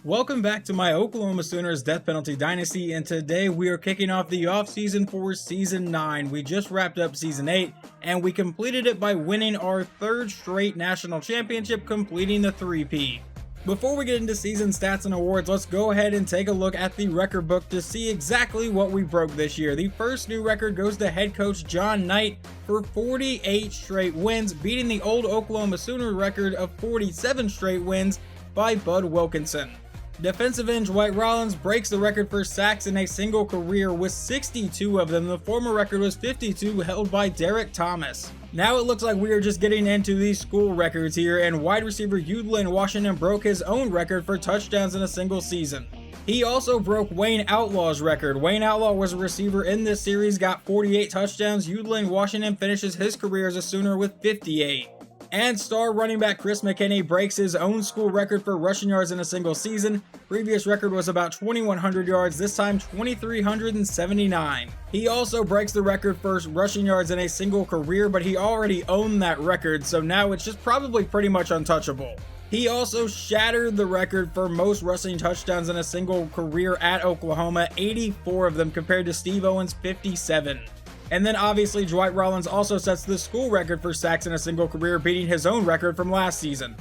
Welcome back to my Oklahoma Sooners Death Penalty Dynasty, and today we are kicking off the offseason for Season 9. We just wrapped up Season 8, and we completed it by winning our third straight national championship, completing the three-peat. Before we get into season stats and awards, let's go ahead and take a look at the record book to see exactly what we broke this year. The first new record goes to head coach John Knight for 48 straight wins, beating the old Oklahoma Sooner record of 47 straight wins by Bud Wilkinson. Defensive end Dwight Rollins breaks the record for sacks in a single career with 62 of them. The former record was 52, held by Derek Thomas. Now it looks like we are just getting into these school records here, and wide receiver Udlin Washington broke his own record for touchdowns in a single season. He also broke Wayne Outlaw's record. Wayne Outlaw was a receiver in this series, got 48 touchdowns. Udlin Washington finishes his career as a Sooner with 58. And star running back Chris McKinney breaks his own school record for rushing yards in a single season. Previous record was about 2,100 yards, this time 2,379. He also breaks the record for rushing yards in a single career, but he already owned that record, so now it's just probably pretty much untouchable. He also shattered the record for most rushing touchdowns in a single career at Oklahoma, 84 of them compared to Steve Owens' 57. And then obviously Dwight Rollins also sets the school record for sacks in a single career, beating his own record from last season.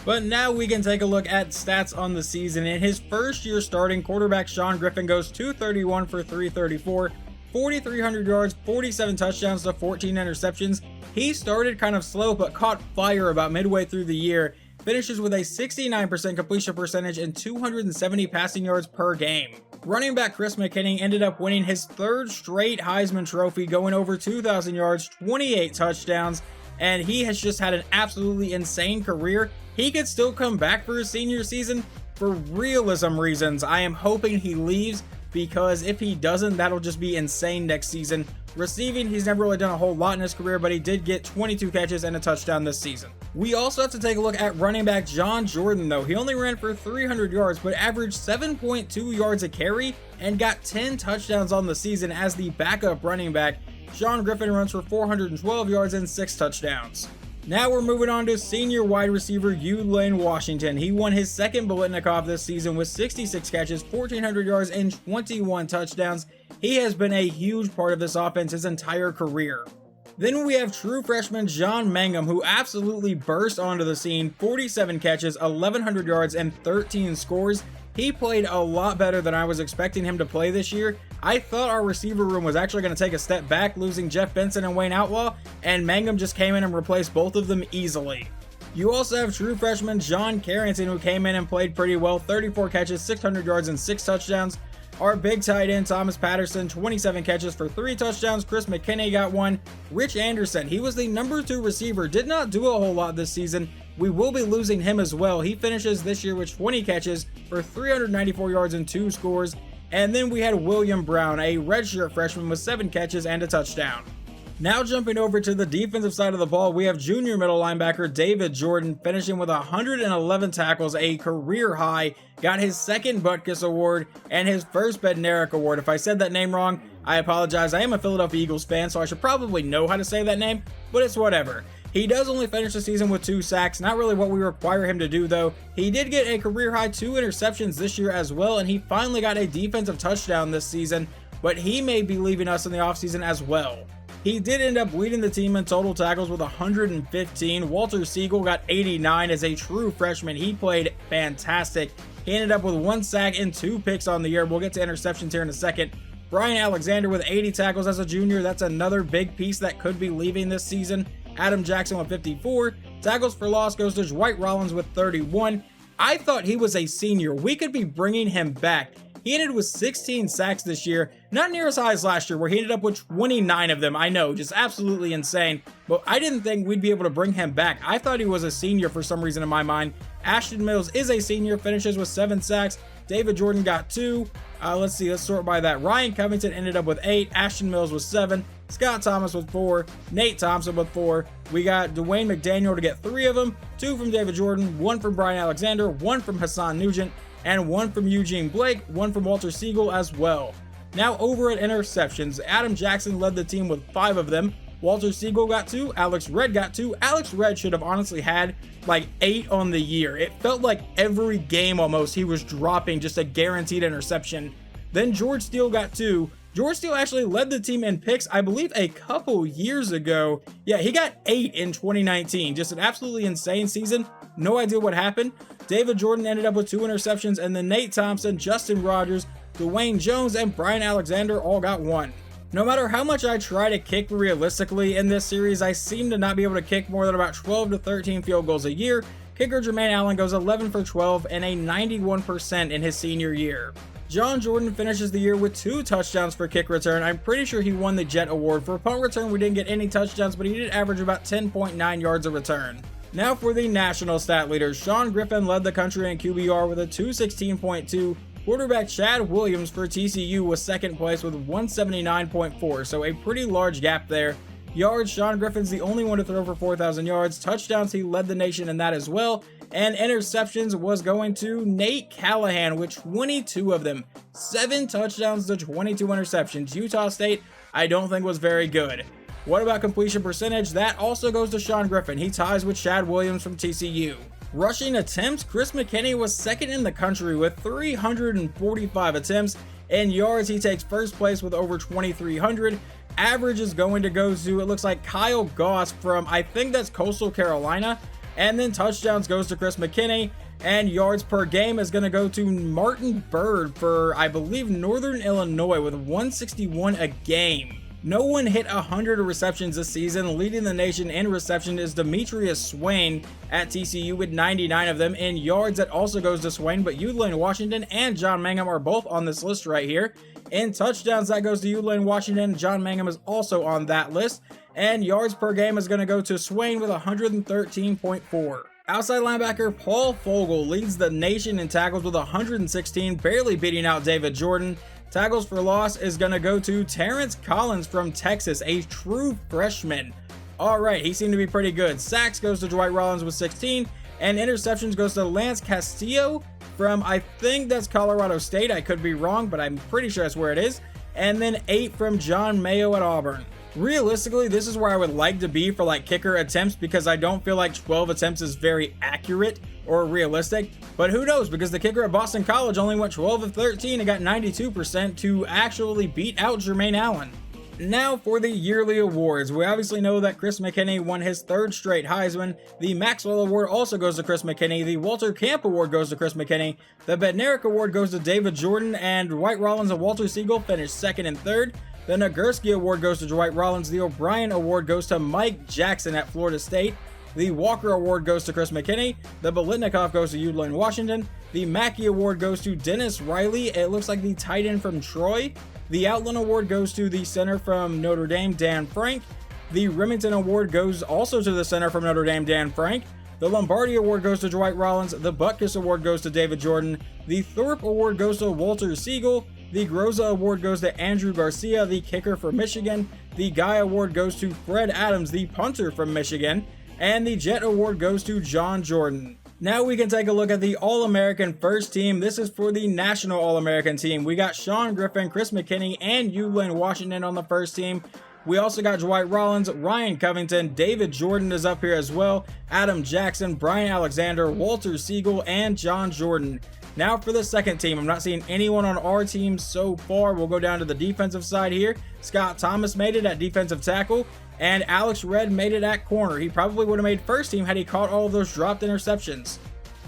But now we can take a look at stats on the season. In his first year starting, quarterback Sean Griffin goes 231 for 334, 4,300 yards, 47 touchdowns to 14 interceptions. He started kind of slow but caught fire about midway through the year. Finishes with a 69% completion percentage and 270 passing yards per game. Running back Chris McKinney ended up winning his third straight Heisman Trophy, going over 2,000 yards, 28 touchdowns, and he has just had an absolutely insane career. He could still come back for his senior season. For realism reasons, I am hoping he leaves, because if he doesn't, that'll just be insane next season. Receiving, he's never really done a whole lot in his career, but he did get 22 catches and a touchdown this season. We also have to take a look at running back John Jordan, though. He only ran for 300 yards, but averaged 7.2 yards a carry and got 10 touchdowns on the season as the backup running back. Sean Griffin runs for 412 yards and 6 touchdowns. Now we're moving on to senior wide receiver Udlin Washington. He won his second Biletnikoff this season with 66 catches, 1,400 yards, and 21 touchdowns. He has been a huge part of this offense his entire career. Then we have true freshman John Mangum, who absolutely burst onto the scene. 47 catches, 1,100 yards, and 13 scores. He played a lot better than I was expecting him to play this year. I thought our receiver room was actually going to take a step back, losing Jeff Benson and Wayne Outlaw, and Mangum just came in and replaced both of them easily. You also have true freshman John Carrington, who came in and played pretty well. 34 catches, 600 yards, and 6 touchdowns. Our big tight end, Thomas Patterson, 27 catches for 3 touchdowns. Chris McKinney got 1. Rich Anderson, he was the number 2 receiver, did not do a whole lot this season. We will be losing him as well. He finishes this year with 20 catches for 394 yards and 2 scores. And then we had William Brown, a redshirt freshman with 7 catches and a touchdown. Now jumping over to the defensive side of the ball, we have junior middle linebacker David Jordan finishing with 111 tackles, a career high, got his second Butkus Award and his first Bednarik Award. If I said that name wrong, I apologize. I am a Philadelphia Eagles fan, so I should probably know how to say that name, but it's whatever. He does only finish the season with 2 sacks, not really what we require him to do though. He did get a career high 2 interceptions this year as well, and he finally got a defensive touchdown this season, but he may be leaving us in the offseason as well. He did end up leading the team in total tackles with 115. Walter Siegel got 89 as a true freshman. He played fantastic. He ended up with 1 sack and 2 picks on the year. We'll get to interceptions here in a second. Brian Alexander with 80 tackles as a junior. That's another big piece that could be leaving this season. Adam Jackson with 54. Tackles for loss goes to Dwight Rollins with 31. I thought he was a senior. We could be bringing him back. He ended with 16 sacks this year, not near as high as last year where he ended up with 29 of them. I know, just absolutely insane, but I didn't think we'd be able to bring him back. I thought he was a senior for some reason in my mind. Ashton Mills is a senior, finishes with 7 sacks. David Jordan got 2. Let's sort by that. Ryan Covington ended up with 8. Ashton Mills with 7. Scott Thomas with 4. Nate Thompson with 4. We got Dwayne McDaniel to get 3 of them. 2 from David Jordan, 1 from Brian Alexander, 1 from Hassan Nugent, and 1 from Eugene Blake, 1 from Walter Siegel as well. Now over at interceptions, Adam Jackson led the team with 5 of them. Walter Siegel got 2, Alex Red got 2. Alex Red should have honestly had like 8 on the year. It felt like every game almost he was dropping just a guaranteed interception. Then George Steele got 2. George Steele actually led the team in picks, I believe, a couple years ago. Yeah, he got 8 in 2019. Just an absolutely insane season. No idea what happened. David Jordan ended up with 2 interceptions, and then Nate Thompson, Justin Rogers, Dwayne Jones, and Brian Alexander all got 1. No matter how much I try to kick realistically in this series, I seem to not be able to kick more than about 12 to 13 field goals a year. Kicker Jermaine Allen goes 11 for 12 and a 91% in his senior year. John Jordan finishes the year with 2 touchdowns for kick return. I'm pretty sure he won the Jet Award. For punt return, we didn't get any touchdowns, but he did average about 10.9 yards a return. Now for the national stat leaders. Sean Griffin led the country in QBR with a 216.2. Quarterback Chad Williams for TCU was second place with 179.4, so a pretty large gap there. Yards, Sean Griffin's the only one to throw for 4,000 yards. Touchdowns, he led the nation in that as well. And interceptions was going to Nate Callahan with 22 of them. 7 touchdowns to 22 interceptions. Utah State, I don't think was very good. What about completion percentage? That also goes to Sean Griffin. He ties with Chad Williams from TCU. Rushing attempts, Chris McKinney was second in the country with 345 attempts. In yards, he takes first place with over 2,300. Average is going to go to, it looks like, Kyle Goss from, I think that's Coastal Carolina. And then touchdowns goes to Chris McKinney. And yards per game is going to go to Martin Bird for, I believe, Northern Illinois with 161 a game. No one hit 100 receptions this season. Leading the nation in reception is Demetrius Swain at TCU with 99 of them. In yards, that also goes to Swain, but Udlane Washington and John Mangum are both on this list right here. In touchdowns, that goes to Udlane Washington. John Mangum is also on that list. And yards per game is going to go to Swain with 113.4. Outside linebacker Paul Fogel leads the nation in tackles with 116, barely beating out David Jordan. Tackles for loss is going to go to Terrence Collins from Texas, a true freshman. All right, he seemed to be pretty good. Sacks goes to Dwight Rollins with 16, and interceptions goes to Lance Castillo from, I think that's Colorado State. I could be wrong, but I'm pretty sure that's where it is. And then 8 from John Mayo at Auburn. Realistically, this is where I would like to be for like kicker attempts, because I don't feel like 12 attempts is very accurate or realistic, but who knows, because the kicker at Boston College only went 12 of 13 and got 92% to actually beat out Jermaine Allen. Now for the yearly awards. We obviously know that Chris McKinney won his 3rd straight Heisman. The Maxwell Award also goes to Chris McKinney. The Walter Camp Award goes to Chris McKinney. The Bednarik Award goes to David Jordan, and Dwight Rollins and Walter Siegel finished 2nd and 3rd. The Nagurski Award goes to Dwight Rollins. The O'Brien Award goes to Mike Jackson at Florida State. The Walker Award goes to Chris McKinney. The Bolitnikoff goes to Udlane Washington. The Mackey Award goes to Dennis Riley. It looks like the tight end from Troy. The Outland Award goes to the center from Notre Dame, Dan Frank. The Remington Award goes also to the center from Notre Dame, Dan Frank. The Lombardi Award goes to Dwight Rollins. The Butkus Award goes to David Jordan. The Thorpe Award goes to Walter Siegel. The Groza Award goes to Andrew Garcia, the kicker from Michigan. The Guy Award goes to Fred Adams, the punter from Michigan. And the Jet Award goes to John Jordan. Now we can take a look at the All-American first team. This is for the National All-American team. We got Sean Griffin, Chris McKinney, and Udlane Washington on the first team. We also got Dwight Rollins, Ryan Covington, David Jordan is up here as well, Adam Jackson, Brian Alexander, Walter Siegel, and John Jordan. Now for the second team, I'm not seeing anyone on our team so far. We'll go down to the defensive side here. Scott Thomas made it at defensive tackle, and Alex Red made it at corner. He probably would have made first team had he caught all of those dropped interceptions.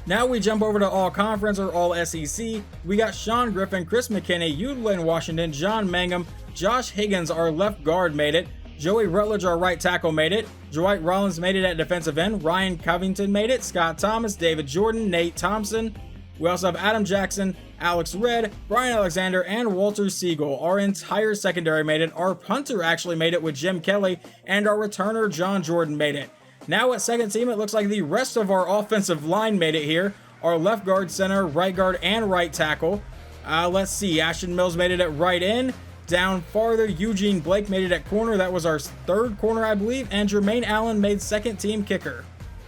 Now we jump over to all conference or all SEC. We got Sean Griffin, Chris McKinney, Udlane Washington, John Mangum, Josh Higgins, our left guard, made it. Joey Rutledge, our right tackle, made it. Dwight Rollins made it at defensive end. Ryan Covington made it. Scott Thomas, David Jordan, Nate Thompson. We also have Adam Jackson, Alex Red, Brian Alexander, and Walter Siegel. Our entire secondary made it. Our punter actually made it with Jim Kelly, and our returner, John Jordan, made it. Now at second team, it looks like the rest of our offensive line made it here. Our left guard, center, right guard, and right tackle. Let's see. Ashton Mills made it at right end. Down farther, Eugene Blake made it at corner. That was our third corner, I believe. And Jermaine Allen made second team kicker.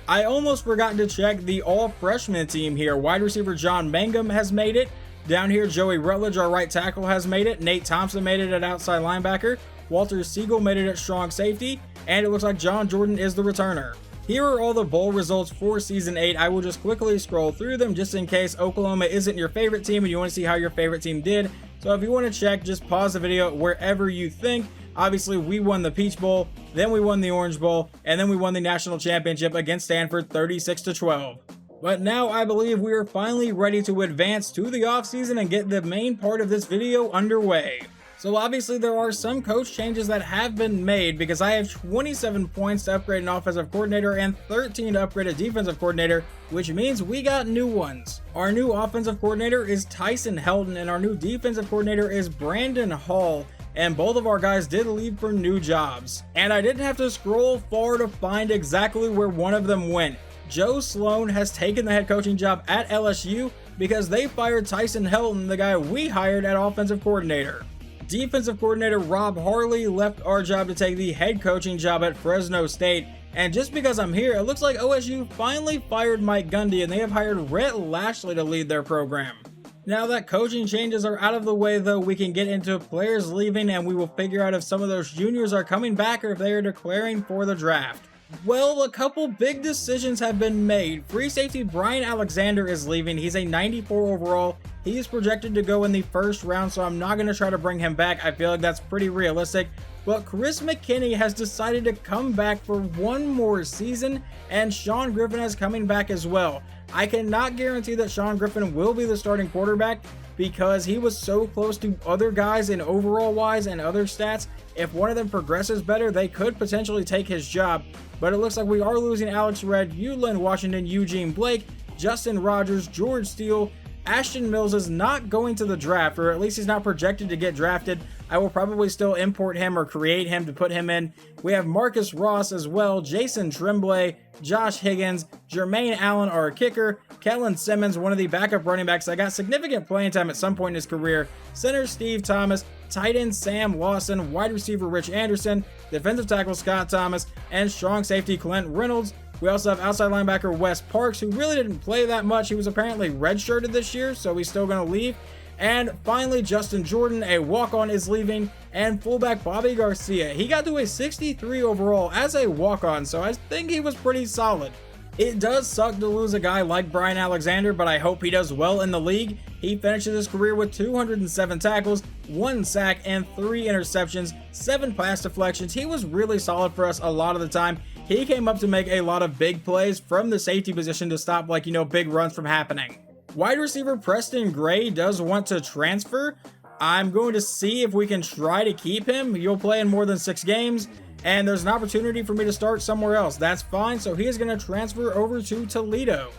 I almost forgot to check the all-freshman team here. Wide receiver John Mangum has made it. Down here, Joey Rutledge, our right tackle, has made it. Nate Thompson made it at outside linebacker. Walter Siegel made it at strong safety, and it looks like John Jordan is the returner. Here are all the bowl results for Season 8. I will just quickly scroll through them just in case Oklahoma isn't your favorite team and you want to see how your favorite team did. So if you want to check, just pause the video wherever you think. Obviously, we won the Peach Bowl, then we won the Orange Bowl, and then we won the national championship against Stanford 36-12. But now I believe we are finally ready to advance to the offseason and get the main part of this video underway. So obviously there are some coach changes that have been made because I have 27 points to upgrade an offensive coordinator and 13 to upgrade a defensive coordinator, which means we got new ones. Our new offensive coordinator is Tyson Helton and our new defensive coordinator is Brandon Hall. And both of our guys did leave for new jobs. And I didn't have to scroll far to find exactly where one of them went. Joe Sloan has taken the head coaching job at LSU because they fired Tyson Helton, the guy we hired at offensive coordinator. Defensive coordinator Rob Harley left our job to take the head coaching job at Fresno State. And just because I'm here, it looks like OSU finally fired Mike Gundy and they have hired Rhett Lashley to lead their program. Now that coaching changes are out of the way though, we can get into players leaving and we will figure out if some of those juniors are coming back or if they are declaring for the draft. Well, a couple big decisions have been made. Free safety Brian Alexander is leaving. He's a 94 overall. He is projected to go in the first round, so I'm not going to try to bring him back. I feel like that's pretty realistic. But Chris McKinney has decided to come back for one more season, and Sean Griffin is coming back as well. I cannot guarantee that Sean Griffin will be the starting quarterback because he was so close to other guys in overall wise and other stats. If one of them progresses better, they could potentially take his job. But it looks like we are losing Alex Red, Utlin Washington, Eugene Blake, Justin Rogers, George Steele. Ashton Mills is not going to the draft, or at least he's not projected to get drafted. I will probably still import him or create him to put him in. We have Marcus Ross as well, Jason Tremblay, Josh Higgins, Jermaine Allen, our kicker, Kellen Simmons, one of the backup running backs that got significant playing time at some point in his career, center Steve Thomas, tight end Sam Lawson, wide receiver Rich Anderson, defensive tackle Scott Thomas, and strong safety Clint Reynolds. We also have outside linebacker Wes Parks, who really didn't play that much. He was apparently redshirted this year, so he's still going to leave. And finally, Justin Jordan, a walk-on, is leaving. And fullback Bobby Garcia. He got to a 63 overall as a walk-on, so I think he was pretty solid. It does suck to lose a guy like Brian Alexander, but I hope he does well in the league. He finishes his career with 207 tackles, 1 sack, and 3 interceptions, 7 pass deflections. He was really solid for us a lot of the time. He came up to make a lot of big plays from the safety position to stop, big runs from happening. Wide receiver Preston Gray does want to transfer. I'm going to see if we can try to keep him. He'll play in more than 6 games. And there's an opportunity for me to start somewhere else. That's fine. So he is going to transfer over to Toledo.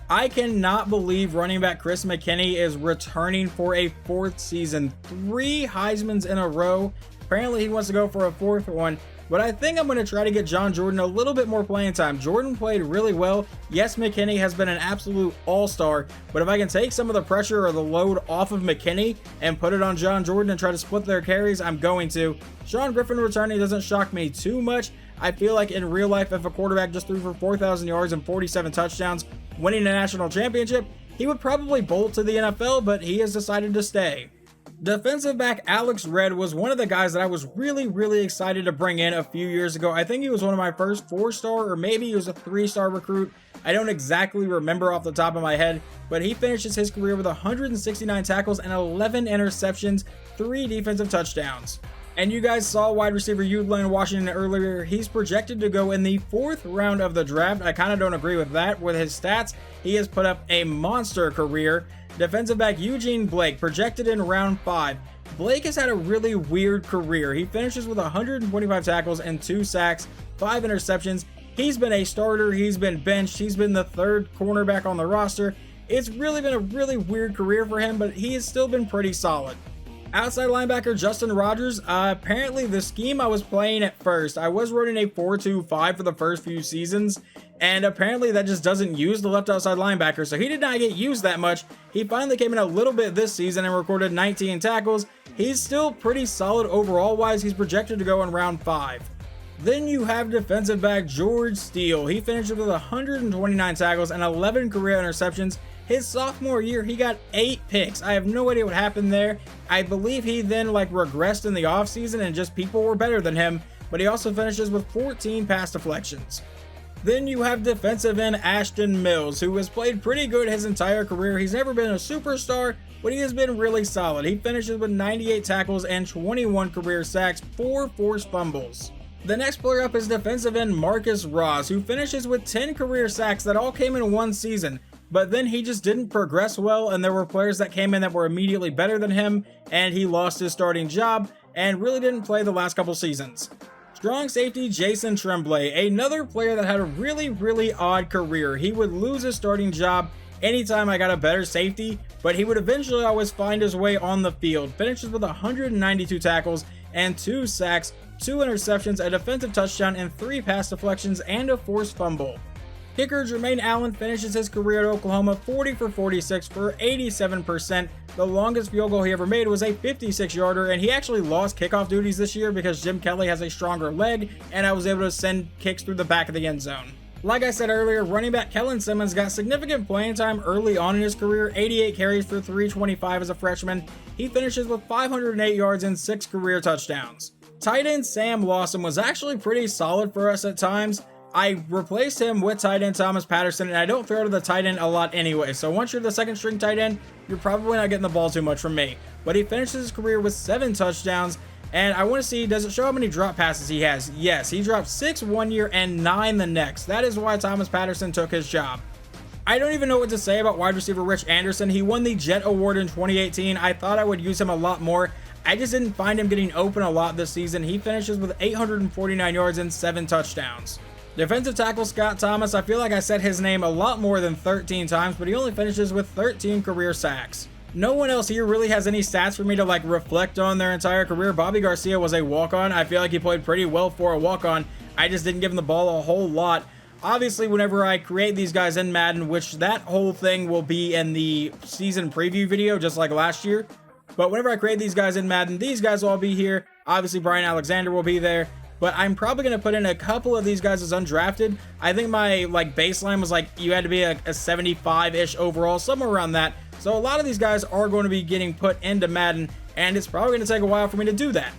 I cannot believe running back Chris McKinney is returning for a 4th season. 3 Heismans in a row. Apparently he wants to go for a 4th one. But I think I'm going to try to get John Jordan a little bit more playing time. Jordan played really well. Yes, McKinney has been an absolute all-star. But if I can take some of the pressure or the load off of McKinney and put it on John Jordan and try to split their carries, I'm going to. Sean Griffin returning doesn't shock me too much. I feel like in real life, if a quarterback just threw for 4,000 yards and 47 touchdowns, winning a national championship, he would probably bolt to the NFL, but he has decided to stay. Defensive back Alex Red was one of the guys that I was really excited to bring in a few years ago. I think he was one of my first 4-star, or maybe he was a 3-star recruit. I don't exactly remember off the top of my head, but he finishes his career with 169 tackles and 11 interceptions, 3 defensive touchdowns. And you guys saw wide receiver Utlin Washington earlier. He's projected to go in the 4th round of the draft. I kind of don't agree with that. With his stats, he has put up a monster career. Defensive back Eugene Blake, projected in round 5. Blake has had a really weird career. He finishes with 125 tackles and 2 sacks, 5 interceptions. He's been a starter, he's been benched, he's been the 3rd cornerback on the roster. It's really been a really weird career for him, but he has still been pretty solid. Outside linebacker Justin Rogers, apparently the scheme I was playing at first, I was running a 4-2-5 for the first few seasons, and apparently that just doesn't use the left outside linebacker, so he did not get used that much. He finally came in a little bit this season and recorded 19 tackles. He's still pretty solid overall wise. He's projected to go in round 5. Then you have defensive back George Steele. He finished with 129 tackles and 11 career interceptions. His sophomore year, he got 8 picks. I have no idea what happened there. I believe he then regressed in the offseason and just people were better than him, but he also finishes with 14 pass deflections. Then you have defensive end Ashton Mills, who has played pretty good his entire career. He's never been a superstar, but he has been really solid. He finishes with 98 tackles and 21 career sacks, 4 forced fumbles. The next player up is defensive end Marcus Ross, who finishes with 10 career sacks that all came in one season. But then he just didn't progress well, and there were players that came in that were immediately better than him, and he lost his starting job and really didn't play the last couple seasons. Strong safety Jason Tremblay, another player that had a really odd career. He would lose his starting job anytime I got a better safety, but he would eventually always find his way on the field. Finishes with 192 tackles and 2 sacks, 2 interceptions, a defensive touchdown, and 3 pass deflections and a forced fumble. Kicker Jermaine Allen finishes his career at Oklahoma 40 for 46 for 87%. The longest field goal he ever made was a 56-yarder, and he actually lost kickoff duties this year because Jim Kelly has a stronger leg, and I was able to send kicks through the back of the end zone. Like I said earlier, running back Kellen Simmons got significant playing time early on in his career, 88 carries for 325 as a freshman. He finishes with 508 yards and 6 career touchdowns. Tight end Sam Lawson was actually pretty solid for us at times. I replaced him with tight end Thomas Patterson, and I don't throw to the tight end a lot anyway, so once you're the second string tight end, you're probably not getting the ball too much from me. But he finishes his career with 7 touchdowns, and I want to see, does it show how many drop passes he has? Yes, he dropped 6 one year and 9 the next. That is why Thomas Patterson took his job. I don't even know what to say about wide receiver Rich Anderson. He won the Jet Award in 2018. I thought I would use him a lot more. I just didn't find him getting open a lot this season. He finishes with 849 yards and 7 touchdowns. Defensive tackle Scott Thomas, I feel like I said his name a lot more than 13 times, but he only finishes with 13 career sacks. No one else here really has any stats for me to reflect on their entire career. Bobby Garcia was a walk-on. I feel like he played pretty well for a walk-on. I just didn't give him the ball a whole lot. Obviously, whenever I create these guys in Madden, which that whole thing will be in the season preview video, just like last year. But whenever I create these guys in Madden, these guys will all be here. Obviously, Brian Alexander will be there. But I'm probably going to put in a couple of these guys as undrafted. I think my baseline was you had to be a 75-ish overall, somewhere around that. So a lot of these guys are going to be getting put into Madden, and it's probably going to take a while for me to do that.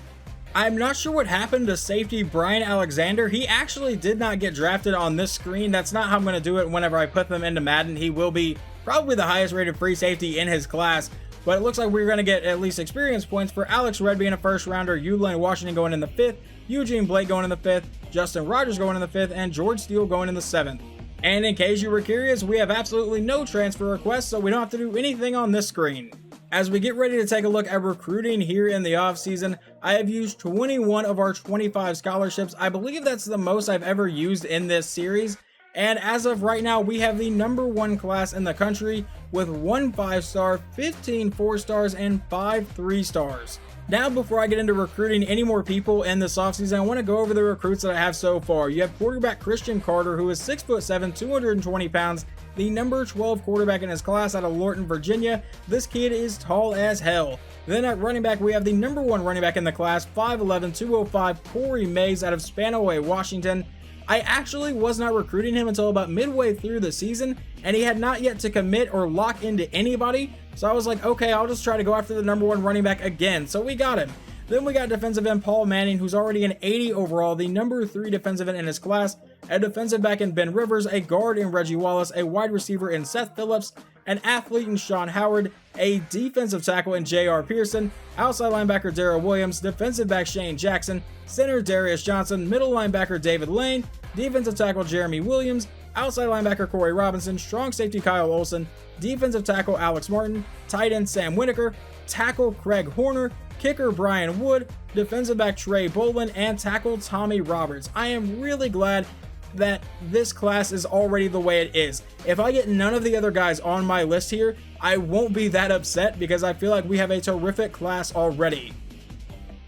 I'm not sure what happened to safety Brian Alexander. He actually did not get drafted on this screen. That's not how I'm going to do it whenever I put them into Madden. He will be probably the highest rated free safety in his class. But it looks like we're going to get at least experience points for Alex Red being a first rounder, Uline Washington going in the 5th, Eugene Blake going in the 5th, Justin Rogers going in the 5th, and George Steele going in the 7th. And in case you were curious, we have absolutely no transfer requests, so we don't have to do anything on this screen. As we get ready to take a look at recruiting here in the offseason, I have used 21 of our 25 scholarships. I believe that's the most I've ever used in this series. And as of right now, we have the #1 class in the country with 1 5-star, 15 4-stars, and 5 3-stars. Now, before I get into recruiting any more people in this offseason, I want to go over the recruits that I have so far. You have quarterback Christian Carter, who is 6'7", 220 pounds, the number 12 quarterback in his class out of Lorton, Virginia. This kid is tall as hell. Then at running back, we have the #1 running back in the class, 5'11", 205, Corey Mays out of Spanaway, Washington. I actually was not recruiting him until about midway through the season, and he had not yet to commit or lock into anybody, so I was like, okay, I'll just try to go after the #1 running back again, so we got him. Then we got defensive end Paul Manning, who's already an 80 overall, the #3 defensive end in his class, a defensive back in Ben Rivers, a guard in Reggie Wallace, a wide receiver in Seth Phillips, an athlete in Sean Howard, a defensive tackle in J.R. Pearson, outside linebacker Darrell Williams, defensive back Shane Jackson, center Darius Johnson, middle linebacker David Lane, defensive tackle Jeremy Williams, outside linebacker Corey Robinson, strong safety Kyle Olson, defensive tackle Alex Martin, tight end Sam Whitaker, tackle Craig Horner, kicker Brian Wood, defensive back Trey Bolin, and tackle Tommy Roberts. I am really glad that this class is already the way it is. If I get none of the other guys on my list here, I won't be that upset because I feel like we have a terrific class already.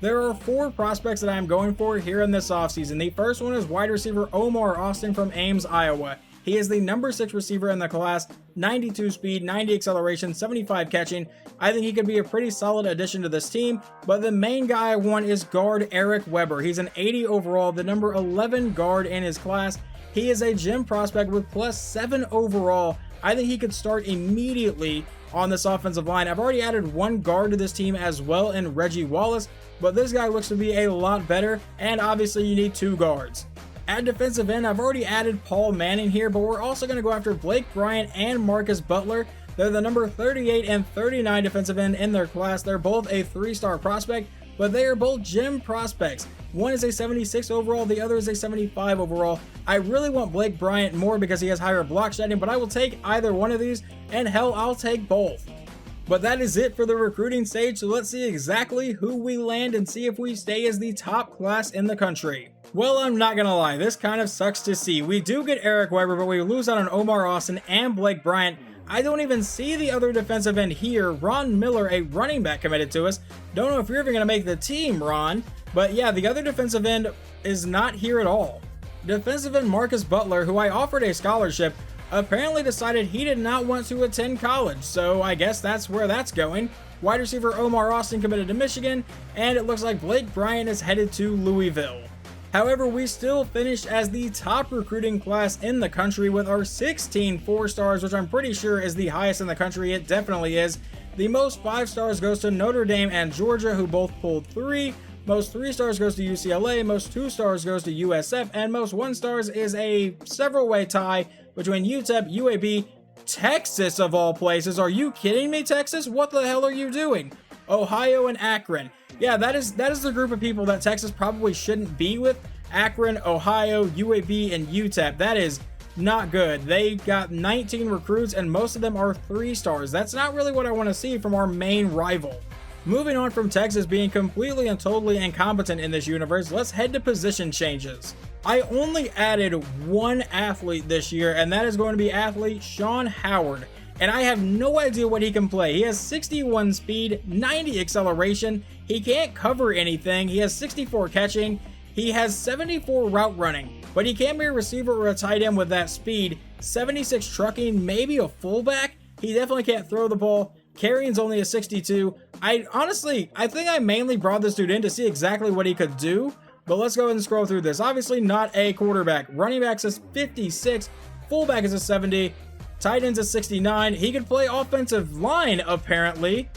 There are 4 prospects that I am going for here in this offseason. The first one is wide receiver Omar Austin from Ames, Iowa. He is the #6 receiver in the class, 92 speed, 90 acceleration, 75 catching. I think he could be a pretty solid addition to this team, but the main guy I want is guard Eric Weber. He's an 80 overall, the #11 guard in his class. He is a gym prospect with +7 overall. I think he could start immediately on this offensive line. I've already added one guard to this team as well in Reggie Wallace, but this guy looks to be a lot better, and obviously you need 2 guards. At defensive end, I've already added Paul Manning here, but we're also going to go after Blake Bryant and Marcus Butler. They're the number 38 and 39 defensive end in their class. They're both a 3-star prospect, but they are both gem prospects. One is a 76 overall, the other is a 75 overall. I really want Blake Bryant more because he has higher block shedding, but I will take either one of these, and hell, I'll take both. But that is it for the recruiting stage, so let's see exactly who we land and see if we stay as the top class in the country. Well, I'm not gonna lie, this kind of sucks to see. We do get Eric Weber, but we lose out on Omar Austin and Blake Bryant. I don't even see the other defensive end here. Ron Miller, a running back, committed to us. Don't know if you're even gonna make the team, Ron. But yeah, the other defensive end is not here at all. Defensive end Marcus Butler, who I offered a scholarship, apparently decided he did not want to attend college, so I guess that's where that's going. Wide receiver Omar Austin committed to Michigan, and it looks like Blake Bryant is headed to Louisville. However, we still finished as the top recruiting class in the country with our 16 4-stars, which I'm pretty sure is the highest in the country. It definitely is. The most 5-stars goes to Notre Dame and Georgia, who both pulled 3. Most 3-stars goes to UCLA, most 2-stars goes to USF, and most 1-stars is a several-way tie between UTEP, UAB, Texas of all places. Are you kidding me, Texas? What the hell are you doing? Ohio and Akron. Yeah, that is the group of people that Texas probably shouldn't be with. Akron, Ohio, UAB, and UTEP. That is not good. They got 19 recruits, and most of them are 3-stars. That's not really what I want to see from our main rival. Moving on from Texas being completely and totally incompetent in this universe, let's head to position changes. I only added one athlete this year, and that is going to be athlete Sean Howard. And I have no idea what he can play. He has 61 speed, 90 acceleration. He can't cover anything. He has 64 catching. He has 74 route running, but he can't be a receiver or a tight end with that speed. 76 trucking, maybe a fullback. He definitely can't throw the ball. Carrying's only a 62. I think I mainly brought this dude in to see exactly what he could do, but let's go ahead and scroll through this. Obviously not a quarterback. Running back's a 56. Fullback is a 70. Tight end's a 69. He could play offensive line, apparently.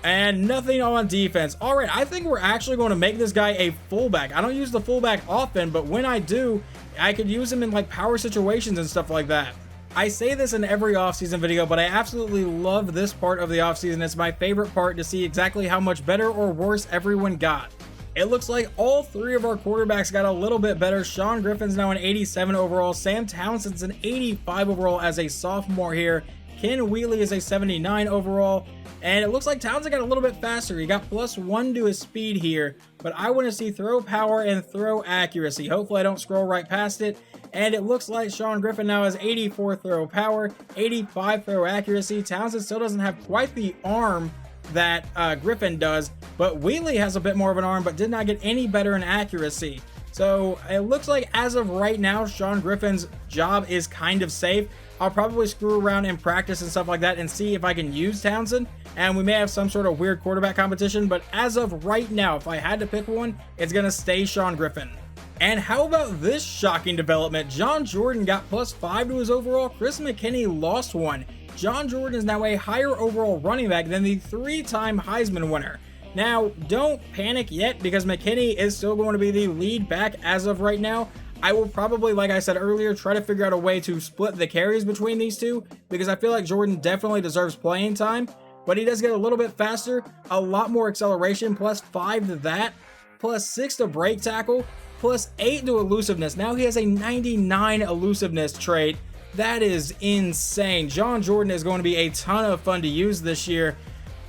And nothing on defense. All right, I think we're actually going to make this guy a fullback. I don't use the fullback often, but when I do, I could use him in like power situations and stuff like that. I say this in every offseason video, but I absolutely love this part of the offseason. It's my favorite part to see exactly how much better or worse everyone got. It looks like all 3 of our quarterbacks got a little bit better. Sean Griffin's now an 87 overall. Sam Townsend's an 85 overall as a sophomore here. Ken Wheatley is a 79 overall. And it looks like Townsend got a little bit faster. He got +1 to his speed here. But I want to see throw power and throw accuracy. Hopefully I don't scroll right past it. And it looks like Sean Griffin now has 84 throw power, 85 throw accuracy. Townsend still doesn't have quite the arm that Griffin does, but Wheatley has a bit more of an arm, but did not get any better in accuracy. So it looks like as of right now, Sean Griffin's job is kind of safe. I'll probably screw around in practice and stuff like that and see if I can use Townsend, and we may have some sort of weird quarterback competition, but as of right now, if I had to pick one, it's going to stay Sean Griffin. And how about this shocking development? John Jordan got +5 to his overall. Chris McKinney lost 1. John Jordan is now a higher overall running back than the 3-time Heisman winner. Now, don't panic yet because McKinney is still going to be the lead back as of right now. I will probably, like I said earlier, try to figure out a way to split the carries between these two because I feel like Jordan definitely deserves playing time, but he does get a little bit faster, a lot more acceleration, +5 to that, +6 to break tackle, +8 to elusiveness. Now he has a 99 elusiveness trait. That is insane. John Jordan is going to be a ton of fun to use this year.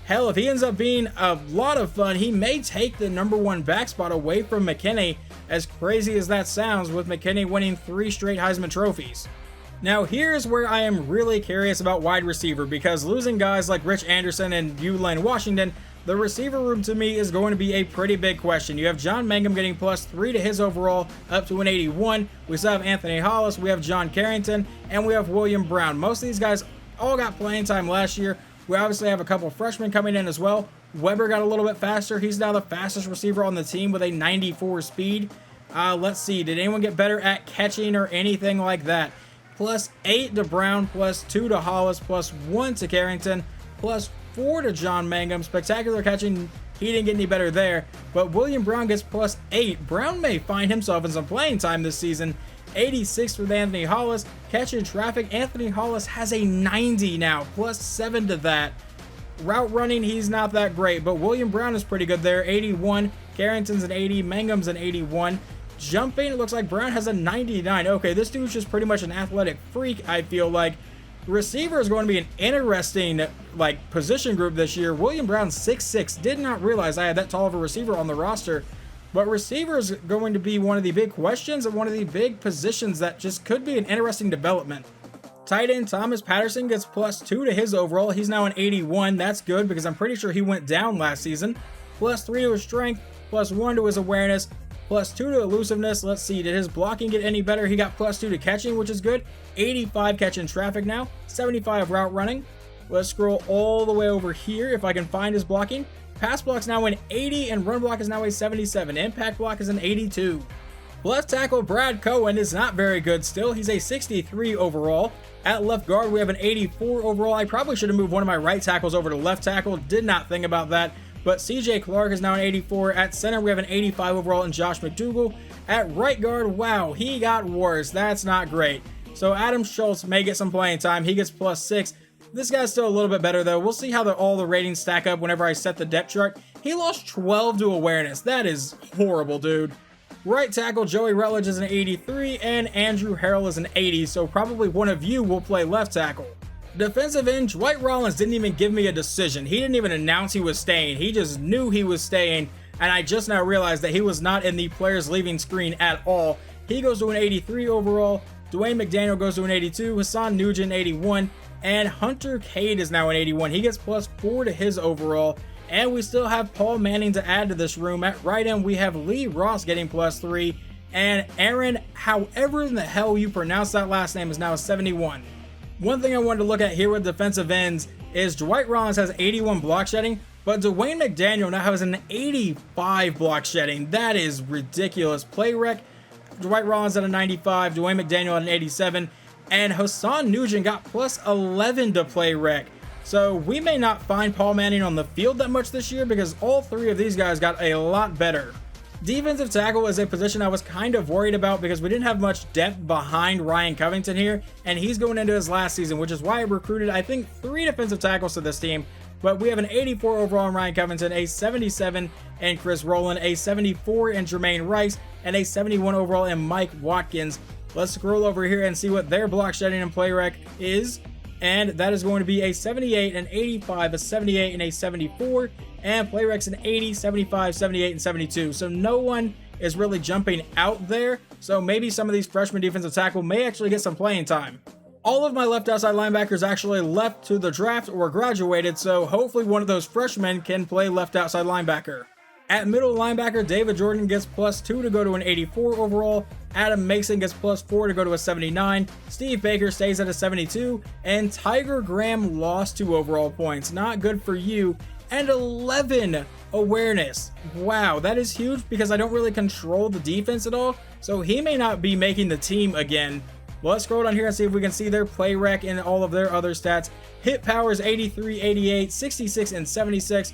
Hell, if he ends up being a lot of fun, he may take the #1 back spot away from McKinney, as crazy as that sounds, with McKinney winning 3 straight Heisman trophies. Now, here's where I am really curious about wide receiver, because losing guys like Rich Anderson and Lane Washington, the receiver room to me is going to be a pretty big question. You have John Mangum getting +3 to his overall, up to an 81. We still have Anthony Hollis, we have John Carrington, and we have William Brown. Most of these guys all got playing time last year. We obviously have a couple freshmen coming in as well. Weber got a little bit faster. He's now the fastest receiver on the team with a 94 speed. Let's see, did anyone get better at catching or anything like that? +8 to Brown, +2 to Hollis, +1 to Carrington, +4 to John Mangum. Spectacular catching, he didn't get any better there, but William Brown gets +8. Brown may find himself in some playing time this season. 86 with Anthony Hollis. Catching traffic, Anthony Hollis has a 90 now, +7 to that. Route running, he's not that great, but William Brown is pretty good there, 81. Carrington's an 80, Mangum's an 81. Jumping, it looks like Brown has a 99. Okay, this dude's just pretty much an athletic freak, I feel like. Receiver is going to be an interesting, position group this year. William Brown, 6'6". Did not realize I had that tall of a receiver on the roster. But receiver is going to be one of the big questions and one of the big positions that just could be an interesting development. Tight end Thomas Patterson gets +2 to his overall. He's now an 81. That's good because I'm pretty sure he went down last season. +3 to his strength, +1 to his awareness, +2 to elusiveness. Let's see, did his blocking get any better? He got +2 to catching, which is good. 85 catching traffic now, 75 route running. Let's scroll all the way over here if I can find his blocking. Pass block's now an 80 and run block is now a 77. Impact block is an 82. Left tackle Brad Cohen is not very good still. He's a 63 overall. At left guard, we have an 84 overall. I probably should have moved one of my right tackles over to left tackle. Did not think about that. But CJ Clark is now an 84. At center, we have an 85 overall in Josh McDougal. At right guard, wow, he got worse. That's not great. So Adam Schultz may get some playing time. He gets +6. This guy's still a little bit better, though. We'll see how all the ratings stack up whenever I set the depth chart. He lost 12 to awareness. That is horrible, dude. Right tackle Joey Rutledge is an 83, and Andrew Harrell is an 80, so probably one of you will play left tackle. Defensive end, Dwight Rollins didn't even give me a decision. He didn't even announce he was staying. He just knew he was staying, and I just now realized that he was not in the players leaving screen at all. He goes to an 83 overall. Dwayne McDaniel goes to an 82. Hassan Nugent, 81. And Hunter Cade is now an 81. He gets +4 to his overall. And we still have Paul Manning to add to this room. At right end, we have Lee Ross getting +3. And Aaron, however in the hell you pronounce that last name, is now a 71. One thing I wanted to look at here with defensive ends is Dwight Rollins has 81 block shedding, but Dwayne McDaniel now has an 85 block shedding. That is ridiculous. Play rec, Dwight Rollins at a 95, Dwayne McDaniel at an 87, and Hassan Nugent got +11 to play rec. So we may not find Paul Manning on the field that much this year because all three of these guys got a lot better. Defensive tackle is a position I was kind of worried about because we didn't have much depth behind Ryan Covington here, and he's going into his last season, which is why I recruited, I think, 3 defensive tackles to this team. But we have an 84 overall in Ryan Covington, a 77 in Chris Rowland, a 74 in Jermaine Rice, and a 71 overall in Mike Watkins. Let's scroll over here and see what their block shedding and play rec is. And that is going to be a 78, an 85, a 78, and a 74. And play rec's an 80, 75, 78, and 72. So no one is really jumping out there. So maybe some of these freshman defensive tackle may actually get some playing time. All of my left outside linebackers actually left to the draft or graduated, so hopefully one of those freshmen can play left outside linebacker. At middle linebacker, David Jordan gets +2 to go to an 84 overall. Adam Mason gets +4 to go to a 79. Steve Baker stays at a 72. And Tiger Graham lost 2 overall points. Not good for you. And 11 awareness. Wow, that is huge because I don't really control the defense at all. So he may not be making the team again. Well, let's scroll down here and see if we can see their play rec and all of their other stats. Hit power is 83, 88, 66, and 76.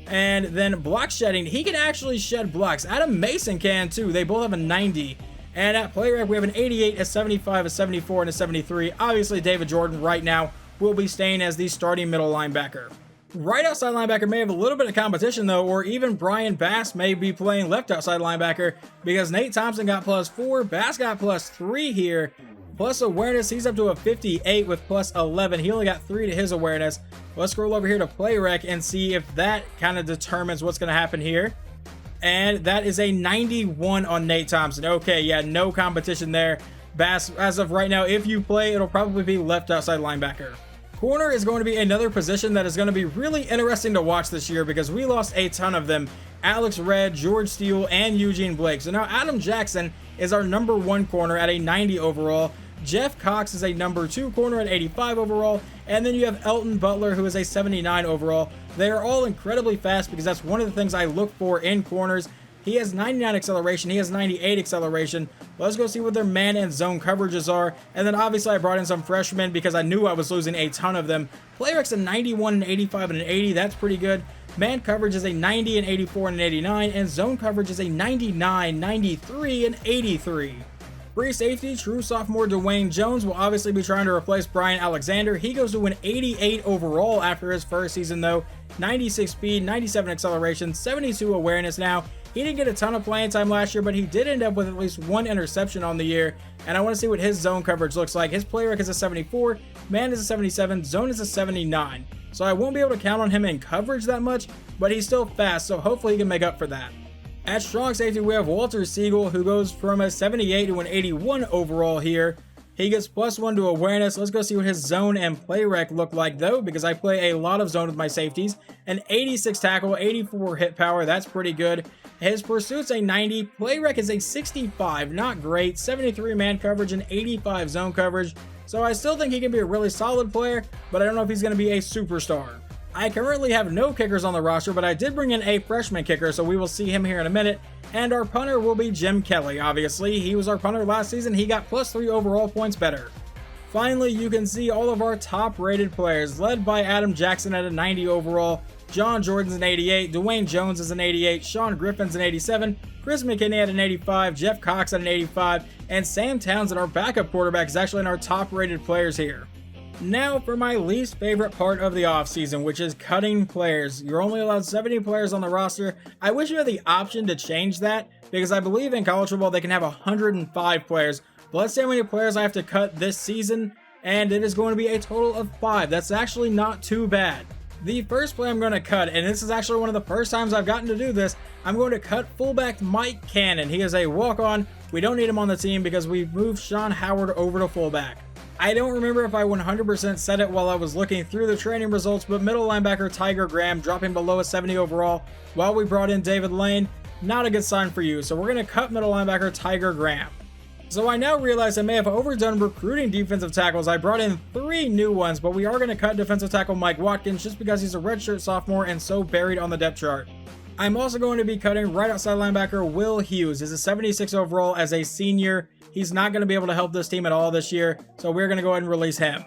And then block shedding, he can actually shed blocks. Adam Mason can too. They both have a 90. And at play rec, we have an 88, a 75, a 74, and a 73. Obviously, David Jordan right now will be staying as the starting middle linebacker. Right outside linebacker may have a little bit of competition though, or even Brian Bass may be playing left outside linebacker because Nate Thompson got +4, Bass got +3 here. Plus awareness, he's up to a 58 with +11. He only got 3 to his awareness. Let's scroll over here to play rec and see if that kind of determines what's going to happen here. And that is a 91 on Nate Thompson. Okay, yeah, no competition there. Bass, as of right now, if you play, it'll probably be left outside linebacker. Corner is going to be another position that is going to be really interesting to watch this year because we lost a ton of them. Alex Red, George Steele, and Eugene Blake. So now Adam Jackson is our #1 corner at a 90 overall. Jeff Cox is a #2 corner at 85 overall, and then you have Elton Butler, who is a 79 overall. They are all incredibly fast because that's one of the things I look for in corners. He has 99 acceleration. He has 98 acceleration. Let's go see what their man and zone coverages are. And then obviously I brought in some freshmen because I knew I was losing a ton of them. Player X a 91, an 85, and an 80. That's pretty good. Man coverage is a 90, an 84, and an 89. And zone coverage is a 99, 93, and 83. Free safety, true sophomore Dwayne Jones will obviously be trying to replace Brian Alexander. He goes to an 88 overall after his first season though. 96 speed, 97 acceleration, 72 awareness now. He didn't get a ton of playing time last year, but he did end up with at least one interception on the year. And I want to see what his zone coverage looks like. His play rec is a 74, man is a 77, zone is a 79. So I won't be able to count on him in coverage that much, but he's still fast, so hopefully he can make up for that. At strong safety, we have Walter Siegel, who goes from a 78 to an 81 overall here. He gets +1 to awareness. Let's go see what his zone and play rec look like though, because I play a lot of zone with my safeties. An 86 tackle, 84 hit power, that's pretty good. His pursuit's a 90, play rec is a 65, not great. 73 man coverage and 85 zone coverage. So I still think he can be a really solid player, but I don't know if he's going to be a superstar. I currently have no kickers on the roster, but I did bring in a freshman kicker, so we will see him here in a minute. And our punter will be Jim Kelly, obviously. He was our punter last season. He got +3 overall points better. Finally, you can see all of our top-rated players, led by Adam Jackson at a 90 overall, John Jordan's an 88, Dwayne Jones is an 88, Sean Griffin's an 87, Chris McKinney at an 85, Jeff Cox at an 85, and Sam Townsend, our backup quarterback, is actually in our top-rated players here. Now for my least favorite part of the offseason, which is cutting players. You're only allowed 70 players on the roster. I wish you had the option to change that, because I believe in college football they can have 105 players. But let's see how many players I have to cut this season, and it is going to be a total of 5. That's actually not too bad. The first player I'm going to cut, and this is actually one of the first times I've gotten to do this, I'm going to cut fullback Mike Cannon. He is a walk-on. We don't need him on the team because we've moved Sean Howard over to fullback. I don't remember if I 100% said it while I was looking through the training results, but middle linebacker Tiger Graham dropping below a 70 overall while we brought in David Lane. Not a good sign for you, so we're going to cut middle linebacker Tiger Graham. So I now realize I may have overdone recruiting defensive tackles. I brought in 3 new ones, but we are going to cut defensive tackle Mike Watkins just because he's a redshirt sophomore and so buried on the depth chart. I'm also going to be cutting right outside linebacker Will Hughes. He's a 76 overall as a senior. He's not going to be able to help this team at all this year, so we're going to go ahead and release him.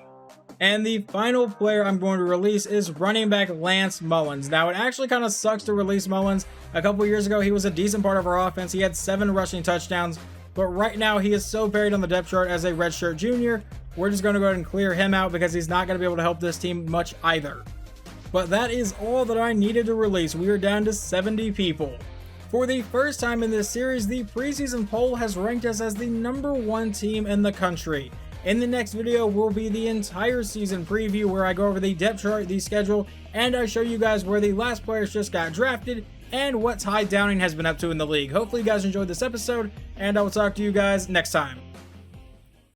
And the final player I'm going to release is running back Lance Mullins. Now, it actually kind of sucks to release Mullins. A couple years ago, he was a decent part of our offense. He had 7 rushing touchdowns, but right now he is so buried on the depth chart as a redshirt junior. We're just going to go ahead and clear him out because he's not going to be able to help this team much either. But that is all that I needed to release. We are down to 70 people. For the first time in this series, the preseason poll has ranked us as the #1 team in the country. In the next video will be the entire season preview where I go over the depth chart, the schedule, and I show you guys where the last players just got drafted and what Ty Downing has been up to in the league. Hopefully you guys enjoyed this episode, and I will talk to you guys next time.